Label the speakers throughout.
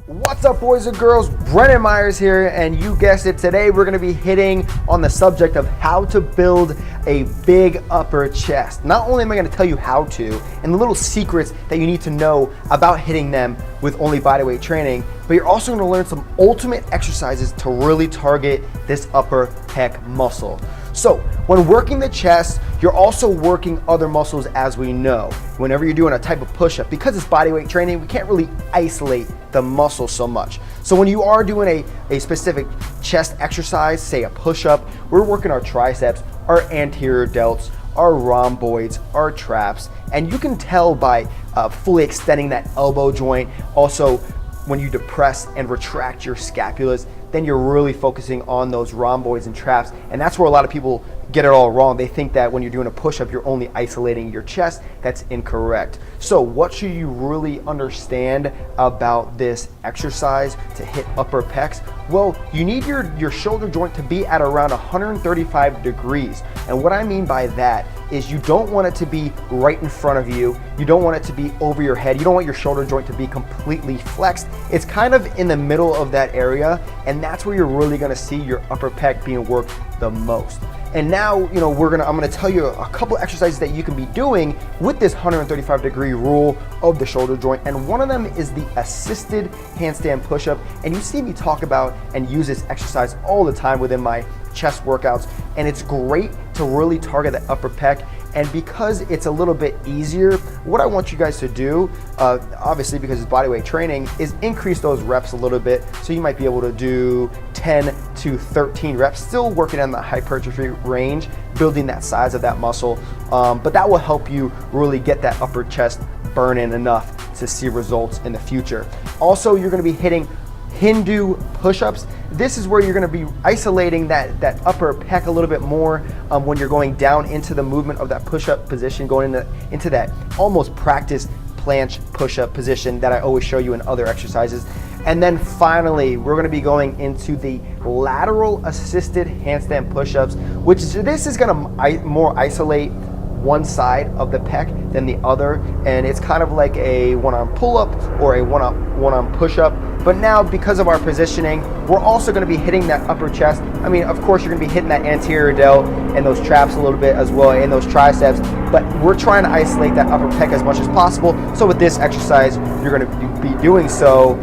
Speaker 1: What's up, boys and girls? Brennan Myers here, and you guessed it, today we're going to be hitting on the subject of how to build a big upper chest. Not only am I going to tell you how to and the little secrets that you need to know about hitting them with only bodyweight training, but you're also going to learn some ultimate exercises to really target this upper pec muscle. So when working the chest, you're also working other muscles, as we know. Whenever you're doing a type of push-up, because it's bodyweight training, we can't really isolate the muscle so much. So when you are doing a specific chest exercise, say a push-up, we're working our triceps, our anterior delts, our rhomboids, our traps, and you can tell by fully extending that elbow joint. Also, when you depress and retract your scapulas, then you're really focusing on those rhomboids and traps, and that's where a lot of people get it all wrong. They think that when you're doing a push-up, you're only isolating your chest. That's incorrect. So what should you really understand about this exercise to hit upper pecs? Well, you need your shoulder joint to be at around 135 degrees. And what I mean by that is you don't want it to be right in front of you. You don't want it to be over your head. You don't want your shoulder joint to be completely flexed. It's kind of in the middle of that area, and that's where you're really gonna see your upper pec being worked the most. And now, I'm gonna tell you a couple exercises that you can be doing with this 135 degree rule of the shoulder joint. And one of them is the assisted handstand push-up. And you see me talk about and use this exercise all the time within my chest workouts. And it's great to really target the upper pec. And because it's a little bit easier, what I want you guys to do, obviously because it's bodyweight training, is increase those reps a little bit. So you might be able to do 10 to 13 reps, still working on the hypertrophy range, building that size of that muscle. But that will help you really get that upper chest burn in enough to see results in the future. Also, you're gonna be hitting Hindu push-ups. This is where you're going to be isolating that upper pec a little bit more when you're going down into the movement of that push-up position, going into that almost practice planche push-up position that I always show you in other exercises. And then finally, we're going to be going into the lateral assisted handstand push-ups, which this is going to more isolate one side of the pec than the other, and it's kind of like a one-arm pull-up or a one-arm push-up. But now, because of our positioning, we're also going to be hitting that upper chest. I mean, of course, you're going to be hitting that anterior delt and those traps a little bit as well, and those triceps, but we're trying to isolate that upper pec as much as possible. So with this exercise, you're going to be doing so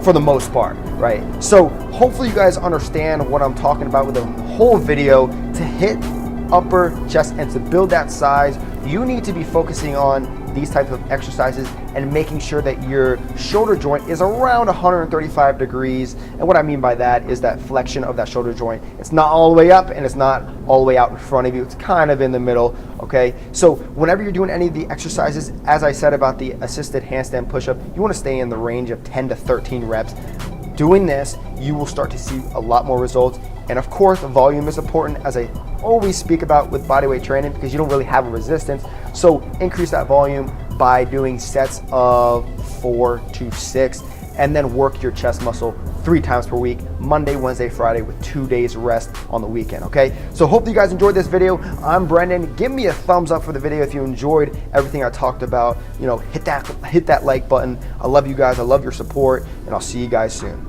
Speaker 1: for the most part, right? So hopefully you guys understand what I'm talking about with the whole video. To hit upper chest and to build that size, you need to be focusing on these types of exercises and making sure that your shoulder joint is around 135 degrees. And what I mean by that is that flexion of that shoulder joint. It's not all the way up and it's not all the way out in front of you. It's kind of in the middle, okay? So whenever you're doing any of the exercises, as I said about the assisted handstand push-up, you want to stay in the range of 10 to 13 reps. Doing this, you will start to see a lot more results. And of course, volume is important, as I always speak about with bodyweight training, because you don't really have a resistance. So increase that volume by doing sets of 4 to 6, and then work your chest muscle 3 times per week, Monday, Wednesday, Friday, with 2 days rest on the weekend, okay? So hope you guys enjoyed this video. I'm Brendan. Give me a thumbs up for the video if you enjoyed everything I talked about. Hit that like button. I love you guys. I love your support, and I'll see you guys soon.